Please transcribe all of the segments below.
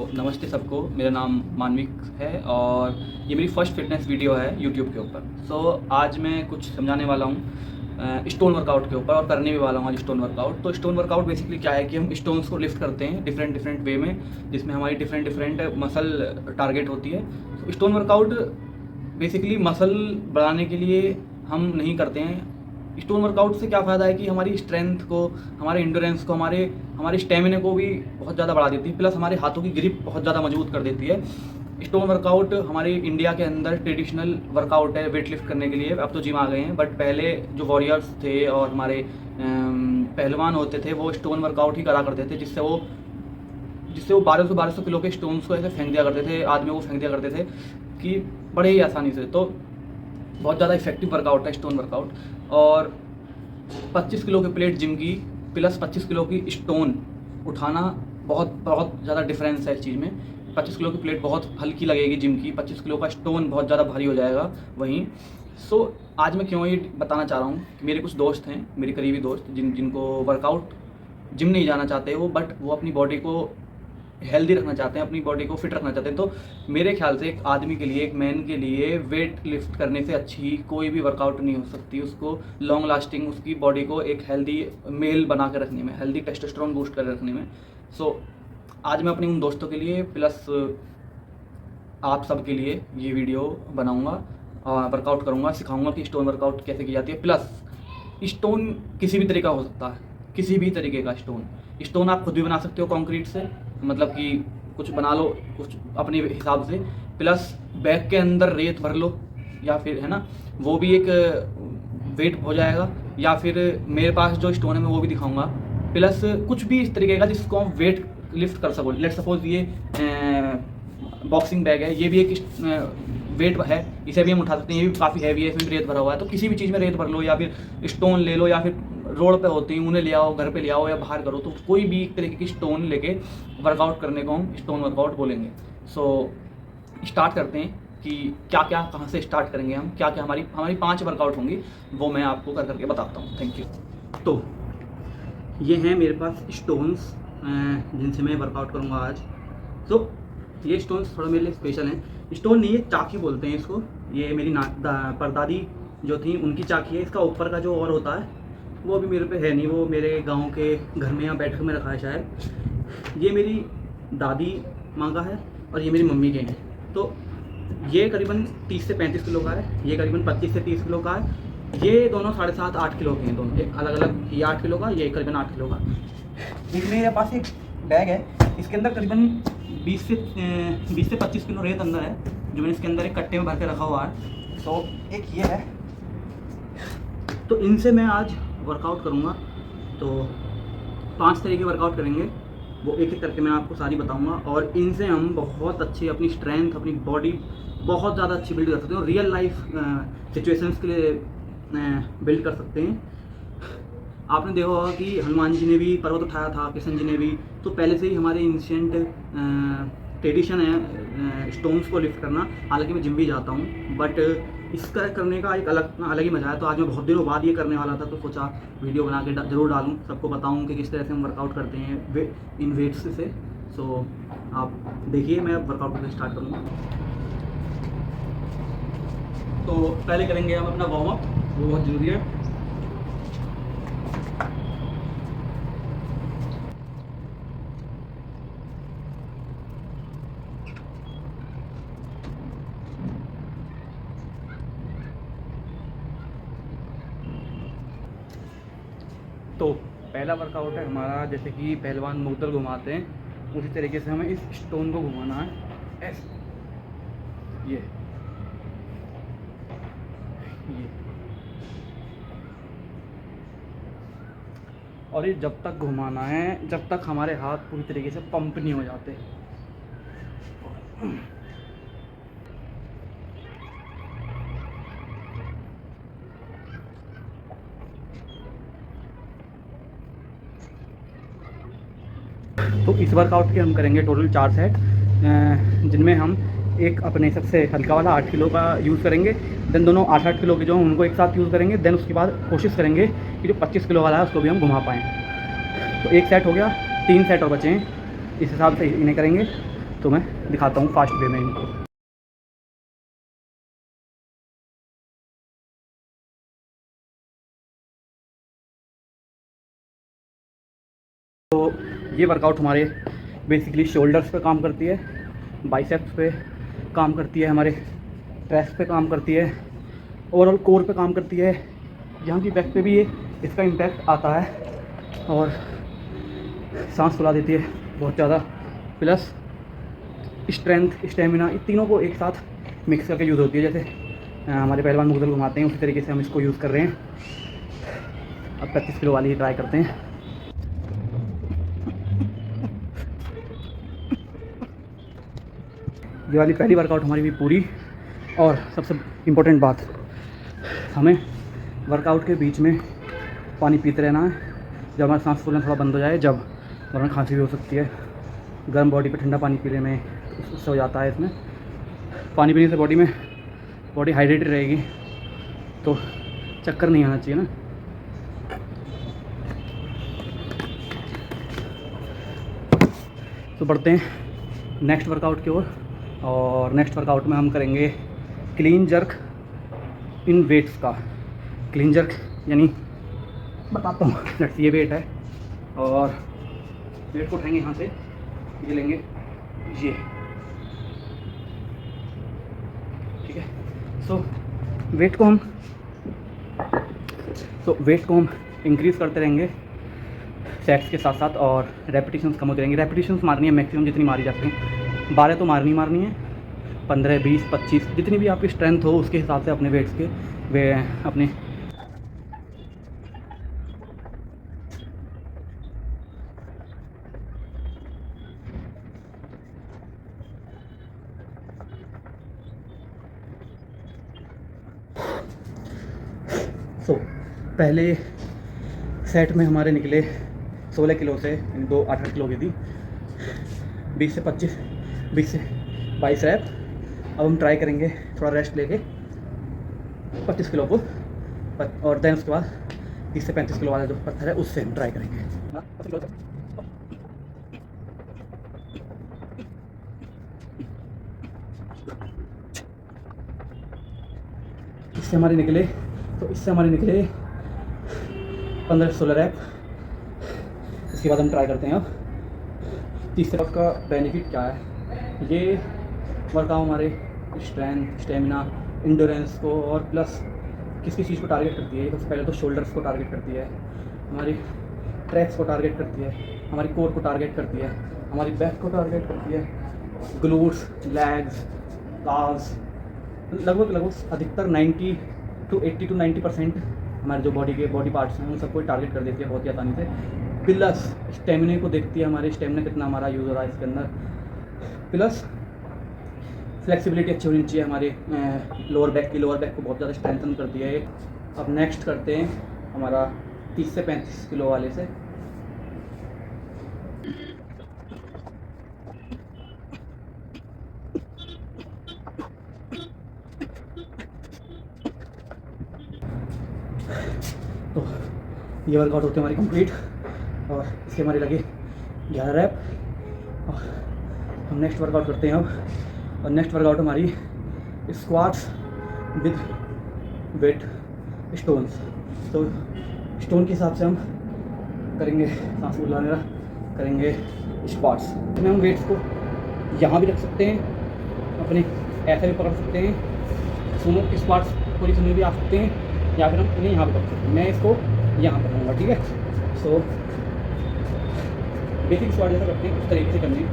नमस्ते सबको, मेरा नाम मानविक है और ये मेरी फ़र्स्ट फिटनेस वीडियो है यूट्यूब के ऊपर। आज मैं कुछ समझाने वाला हूँ स्टोन वर्कआउट के ऊपर और करने भी वाला हूँ आज स्टोन वर्कआउट। तो स्टोन वर्कआउट बेसिकली क्या है कि हम स्टोन्स को लिफ्ट करते हैं डिफरेंट वे में, जिसमें हमारी डिफरेंट मसल टारगेट होती है। तो स्टोन वर्कआउट बेसिकली मसल बढ़ाने के लिए हम नहीं करते हैं। स्टोन वर्कआउट से क्या फ़ायदा है कि हमारी स्ट्रेंथ को, हमारे इंड्योरेंस को, हमारे स्टेमिना को भी बहुत ज़्यादा बढ़ा देती है, प्लस हमारे हाथों की ग्रिप बहुत ज़्यादा मजबूत कर देती है। स्टोन वर्कआउट हमारे इंडिया के अंदर ट्रेडिशनल वर्कआउट है वेट लिफ्ट करने के लिए। अब तो जिम आ गए हैं, बट पहले जो वॉरियर्स थे और हमारे पहलवान होते थे वो स्टोन वर्कआउट ही करा करते थे, जिससे वो 1200 किलो के स्टोन्स को ऐसे फेंक दिया करते थे, आदमी को फेंक दिया करते थे कि बड़े ही आसानी से। तो बहुत ज़्यादा इफेक्टिव वर्कआउट है स्टोन वर्कआउट। और 25 किलो की प्लेट जिम की प्लस 25 किलो की स्टोन उठाना बहुत ज़्यादा डिफरेंस है इस चीज़ में। 25 किलो की प्लेट बहुत हल्की लगेगी जिम की, 25 किलो का स्टोन बहुत ज़्यादा भारी हो जाएगा वहीं। आज मैं क्यों ये बताना चाह रहा हूँ कि मेरे कुछ दोस्त हैं, मेरे करीबी दोस्त जिनको वर्कआउट जिम नहीं जाना चाहते वो, बट वो अपनी बॉडी को हेल्दी रखना चाहते हैं, अपनी बॉडी को फिट रखना चाहते हैं। तो मेरे ख्याल से एक आदमी के लिए, एक मैन के लिए वेट लिफ्ट करने से अच्छी कोई भी वर्कआउट नहीं हो सकती। उसको लॉन्ग लास्टिंग उसकी बॉडी को एक हेल्दी मेल बना कर रखने में, हेल्दी टेस्टोस्टेरोन बूस्ट कर रखने में। आज मैं अपने उन दोस्तों के लिए प्लस आप सब के लिए ये वीडियो बनाऊँगा, वर्कआउट करूँगा, सिखाऊँगा कि स्टोन वर्कआउट कैसे की जाती है। प्लस स्टोन किसी भी तरीका हो सकता है, किसी भी तरीके का स्टोन आप खुद भी बना सकते हो कंक्रीट से, मतलब कि कुछ बना लो कुछ अपने हिसाब से, प्लस बैग के अंदर रेत भर लो, या फिर है ना वो भी एक वेट हो जाएगा। या फिर मेरे पास जो स्टोन है मैं वो भी दिखाऊंगा, प्लस कुछ भी इस तरीके का जिसको हम वेट लिफ्ट कर सको। लेट्स सपोज ये बॉक्सिंग बैग है, ये भी एक वेट है, इसे भी हम उठा सकते हैं, ये भी काफ़ी हैवी है, इसमें भी रेत भरा हुआ है। तो किसी भी चीज़ में रेत भर लो, या फिर स्टोन ले लो, या फिर रोड पे होती हैं उन्हें ले आओ, घर पे ले आओ या बाहर करो। तो कोई भी एक तरीके की स्टोन लेके वर्कआउट करने को हम स्टोन वर्कआउट बोलेंगे। स्टार्ट करते हैं कि क्या क्या कहाँ से स्टार्ट करेंगे हम, क्या क्या हमारी 5 वर्कआउट होंगी, वो मैं आपको कर करके बताता हूँ। Thank you. तो ये हैं मेरे पास स्टोन्स जिनसे मैं वर्कआउट करूँगा आज। तो ये स्टोन्स थोड़ा मेरे लिए स्पेशल हैं। स्टोन नहीं, ये चाकी बोलते हैं इसको। ये मेरी परदादी जो थी उनकी चाकी है। इसका ऊपर का जो और होता है वो अभी मेरे पे है नहीं, वो मेरे गांव के घर में या बैठक में रखा है शायद। ये मेरी दादी माँ का है और ये मेरी मम्मी के हैं। तो ये करीबन 30 से 35 किलो का है, ये करीबन 25 से 30 किलो का है। ये दोनों 7.5-8 किलो के हैं दोनों, एक अलग अलग, ये 8 किलो का, ये करीबन 8 किलो का। एक मेरे पास एक बैग है, इसके अंदर करीबन 20 से 25 किलो रेत अंदर है, जो मैंने इसके अंदर एक कट्टे में भर के रखा हुआ है। तो एक ये है, तो इनसे मैं आज वर्कआउट करूँगा। तो 5 तरह के वर्कआउट करेंगे, वो एक एक करके मैं आपको सारी बताऊँगा। और इनसे हम बहुत अच्छी अपनी स्ट्रेंथ, अपनी बॉडी बहुत ज़्यादा अच्छी बिल्ड कर सकते हैं और रियल लाइफ सिचुएशंस के लिए बिल्ड कर सकते हैं। आपने देखा होगा कि हनुमान जी ने भी पर्वत उठाया था, किशन जी ने भी। तो पहले से ही हमारे एंशिएंट ट्रेडिशन है स्टोन्स को लिफ्ट करना। हालांकि मैं जिम भी जाता हूँ, बट इसका करने का एक अलग ही मज़ा है। तो आज मैं बहुत दिनों बाद ये करने वाला था, तो सोचा वीडियो बना के ज़रूर डालूँ, सबको बताऊँ कि किस तरह से हम वर्कआउट करते हैं इन वेट्स से। आप देखिए, मैं वर्कआउट करना स्टार्ट करूँगा। तो पहले करेंगे हम अपना वार्म अप, वो बहुत ज़रूरी है। तो पहला वर्कआउट है हमारा, जैसे कि पहलवान मुद्दल घुमाते हैं उसी तरीके से हमें इस स्टोन को घुमाना है ऐसे। ये और ये जब तक घुमाना है जब तक हमारे हाथ पूरी तरीके से पंप नहीं हो जाते। तो इस वर्कआउट के हम करेंगे टोटल 4 सेट, जिनमें हम एक अपने सबसे हल्का वाला 8 किलो का यूज़ करेंगे, देन दोनों 8-8 किलो के जो उनको एक साथ यूज़ करेंगे। देन उसके बाद कोशिश करेंगे कि जो 25 किलो वाला है उसको भी हम घुमा पाएँ। तो एक सेट हो गया, 3 सेट और बचे हैं, इस हिसाब से इन्हें करेंगे। तो मैं दिखाता हूँ फास्ट वे में इनको। तो ये वर्कआउट हमारे बेसिकली शोल्डर्स पे काम करती है, बाइसेप्स पे काम करती है, हमारे ट्रेस पे काम करती है, ओवरऑल कोर पे काम करती है। यहाँ की बैक पे भी ये इसका इम्पैक्ट आता है और सांस फुला देती है बहुत ज़्यादा, प्लस स्ट्रेंथ, स्टेमिना, इन तीनों को एक साथ मिक्स करके यूज़ होती है। जैसे हमारे पहलवान मुगदल घुमाते हैं, उसी तरीके से हम इसको यूज़ कर रहे हैं। अब 25 किलो वाली ट्राई करते हैं। ये वाली पहली वर्कआउट हमारी भी पूरी। और सबसे इम्पोर्टेंट बात, हमें वर्कआउट के बीच में पानी पीते रहना है। जब हमारा सांस फूलना थोड़ा बंद हो जाए, जब वरना खांसी भी हो सकती है, गर्म बॉडी पे ठंडा पानी पीने में उससे हो जाता है। इसमें पानी पीने से बॉडी हाइड्रेटेड रहेगी, तो चक्कर नहीं आना चाहिए ना। तो बढ़ते हैं नेक्स्ट वर्कआउट की ओर। और नेक्स्ट वर्कआउट में हम करेंगे क्लीन जर्क इन वेट्स का। क्लीन जर्क यानी बताता हूँ, लेट्स ये वेट है और वेट को उठाएंगे यहाँ से, ये लेंगे ये, ठीक है। सो वेट को हम इंक्रीज़ करते रहेंगे सेट्स के साथ साथ, और रेपिटेशंस कम होते रहेंगे। रेपिटेशंस मारनी है मैक्सिमम जितनी मारी जाती हैं, 12 तो मारनी है, 15, 20, 25 जितनी भी आपकी स्ट्रेंथ हो उसके हिसाब से अपने वेट्स के वे अपने पहले सेट में हमारे निकले 16 किलो से, 2 8 किलो की थी, 20 से 22 रैप। अब हम ट्राई करेंगे थोड़ा रेस्ट लेके 25 किलो को, और देन उसके बाद 30 से 35 किलो वाला जो पत्थर है उससे हम ट्राई करेंगे। इससे हमारे निकले 15 से 16 रैप। इसके बाद हम ट्राई करते हैं अब 30 रैप का बेनिफिट क्या है। ये वर्कआउट हमारे स्ट्रेंथ, स्टेमिना, इंडोरेंस को और प्लस किस चीज़ को टारगेट करती है। सबसे पहले तो शोल्डर्स को टारगेट करती है, हमारी ट्रैक्स को टारगेट करती है, हमारी कोर को टारगेट करती है, हमारी बैक को टारगेट करती है, ग्लूट्स, लेग्स, काल्स, लगभग अधिकतर 90 to 90% हमारे जो बॉडी पार्ट्स हैं उन सबको टारगेट कर देती है बहुत ही आसानी से। प्लस स्टेमिना को देखती है, हमारे स्टेमिना कितना हमारा यूज़ हो रहा है इसके अंदर। प्लस फ्लेक्सिबिलिटी अच्छी होनी चाहिए हमारे लोअर बैक को बहुत ज़्यादा स्ट्रेंथन करती है। अब नेक्स्ट करते हैं हमारा 30 से 35 किलो वाले से। तो ये वर्कआउट होती है हमारी कंप्लीट, और इसके हमारे लगे 11 रैप। और हम नेक्स्ट वर्कआउट करते हैं अब, और नेक्स्ट वर्कआउट हमारी स्क्वाट्स विद वेट स्टोन्स। तो स्टोन के हिसाब से हम करेंगे, सांस फूलाने करेंगे स्क्वाट्स। इसमें हम वेट्स को यहाँ भी रख सकते हैं, अपने ऐसे भी पकड़ सकते हैं, सुनो स्क्वाट्स पोजीशन में भी आ सकते हैं, या फिर हम इन्हें यहाँ पर पकड़ सकते हैं। मैं इसको यहाँ पर करूँगा, ठीक है। सो बेसिक स्क्वाट जैसा करते हैं उस तरीके से करने।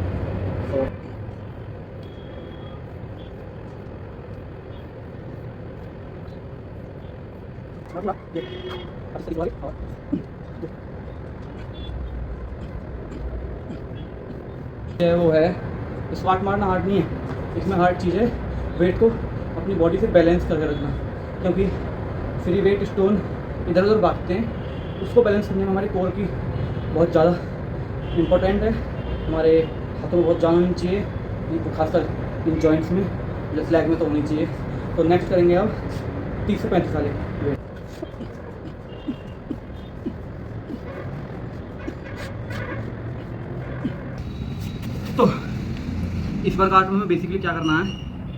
तो वो है स्क्वाट मारना हार्ड नहीं है, इसमें हार्ड चीज़ है वेट को अपनी बॉडी से बैलेंस करके रखना, क्योंकि फ्री वेट स्टोन इधर उधर भागते हैं, उसको बैलेंस करने में हमारे कोर की बहुत ज़्यादा इम्पोर्टेंट है। हमारे हाथों में बहुत जान होनी चाहिए, खासकर इन जॉइंट्स में, लेफ्ट लेग में तो होनी चाहिए। तो नेक्स्ट करेंगे अब 30 से 35 वाले वेट। तो इस वर्कआउट में बेसिकली क्या करना है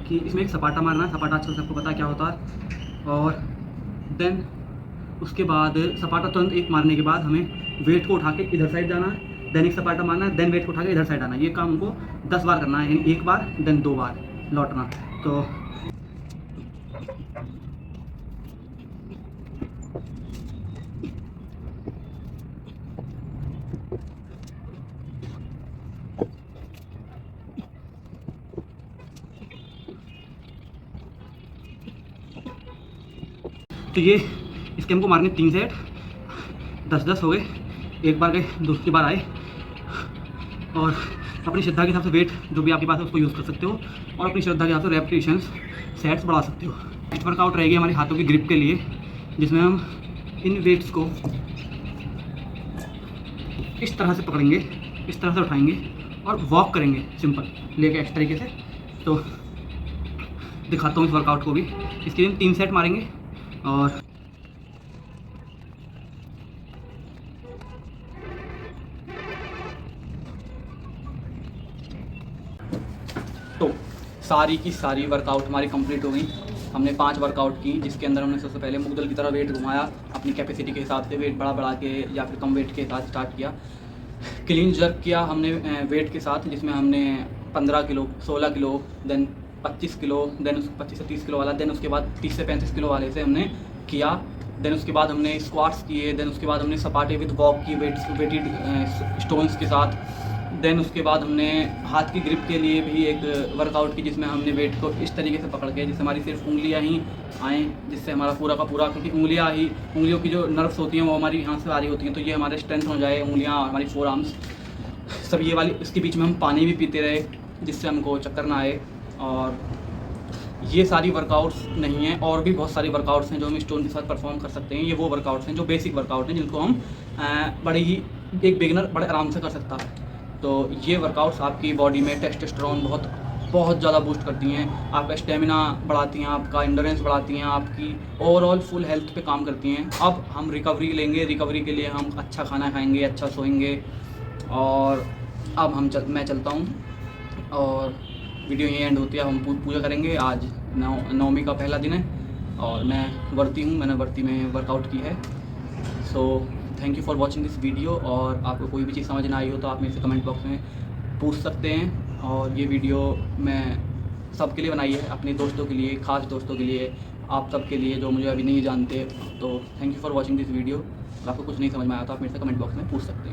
कि इसमें एक सपाटा मारना है। सपाटा आजकल सबको पता है क्या होता है। और देन उसके बाद सपाटा तुरंत एक मारने के बाद हमें वेट को उठा के इधर साइड जाना है, देन एक सपाटा मारना है, देन वेट को उठा के इधर साइड आना है। ये काम हमको 10 बार करना है, यानी एक बार देन 2 बार लौटना। तो ये इसके हमको मारने 3 सेट, 10-10 हो गए। एक बार गए, दूसरी बार आए। और अपनी श्रद्धा के हिसाब से वेट जो भी आपके पास है उसको यूज़ कर सकते हो, और अपनी श्रद्धा के हिसाब से रेपिटेशंस सेट्स बढ़ा सकते हो। नेक्स्ट वर्कआउट रहेगी हमारे हाथों की ग्रिप के लिए, जिसमें हम इन वेट्स को इस तरह से पकड़ेंगे, इस तरह से उठाएंगे और वॉक करेंगे सिंपल लेके इस तरीके से। तो दिखाता हूँ इस वर्कआउट को भी। इसके लिए 3 सेट मारेंगे। और तो सारी की सारी वर्कआउट हमारी कंप्लीट हो गई। हमने 5 वर्कआउट की, जिसके अंदर हमने सबसे पहले मुग्दल की तरह वेट घुमाया, अपनी कैपेसिटी के हिसाब से वेट बढ़ा के या फिर कम वेट के साथ स्टार्ट किया। क्लीन जर्क किया हमने वेट के साथ, जिसमें हमने 15 किलो, 16 किलो, देन 25 किलो, देन 25 से 30 किलो वाला, देन उसके बाद 30 से 35 किलो वाले से हमने किया। देन उसके बाद हमने स्क्वाट्स किए, देन उसके बाद हमने सपाटे विद वॉक की वेटेड स्टोन्स के साथ। देन उसके बाद हमने हाथ की ग्रिप के लिए भी एक वर्कआउट की, जिसमें हमने वेट को इस तरीके से पकड़ के, जिससे हमारी सिर्फ उंगलियां ही आएँ, जिससे हमारा पूरा का पूरा, क्योंकि उंगलियों की जो नर्व्स होती हैं वो हमारी यहाँ से आ रही होती हैं, तो ये हमारे स्ट्रेंथ हो जाए, उंगलियाँ, हमारी 4 आर्म्स सब ये वाली। इसके बीच में हम पानी भी पीते रहे, जिससे हमको चक्कर ना आए। और ये सारी वर्कआउट्स नहीं हैं, और भी बहुत सारी वर्कआउट्स हैं जो हम स्टोन के साथ परफॉर्म कर सकते हैं। ये वो वर्कआउट्स हैं जो बेसिक वर्कआउट हैं, जिनको हम बड़े ही एक बिगिनर बड़े आराम से कर सकता है। तो ये वर्कआउट्स आपकी बॉडी में टेस्टोस्टेरोन बहुत ज़्यादा बूस्ट करती हैं, आपका स्टेमिना बढ़ाती हैं, आपका एंडोरेंस बढ़ाती हैं, आपकी ओवरऑल फुल हेल्थ पे काम करती हैं। अब हम रिकवरी लेंगे, रिकवरी के लिए हम अच्छा खाना खाएंगे, अच्छा सोएंगे। और अब मैं चलता हूँ, और वीडियो यहीं एंड होती है। हम पूजा करेंगे। आज नवमी का पहला दिन है और मैं व्रती हूँ, मैंने व्रती में वर्कआउट की है। So thank you for watching this video. और आपको कोई भी चीज़ समझ ना आई हो तो आप मेरे से कमेंट बॉक्स में पूछ सकते हैं। और ये वीडियो मैं सबके लिए बनाई है, अपने दोस्तों के लिए, ख़ास दोस्तों के लिए, आप सबके लिए जो मुझे अभी नहीं जानते। तो thank you for watching this video. अगर आपको कुछ नहीं समझ में आया तो आप मेरे से कमेंट बॉक्स में पूछ सकते हैं।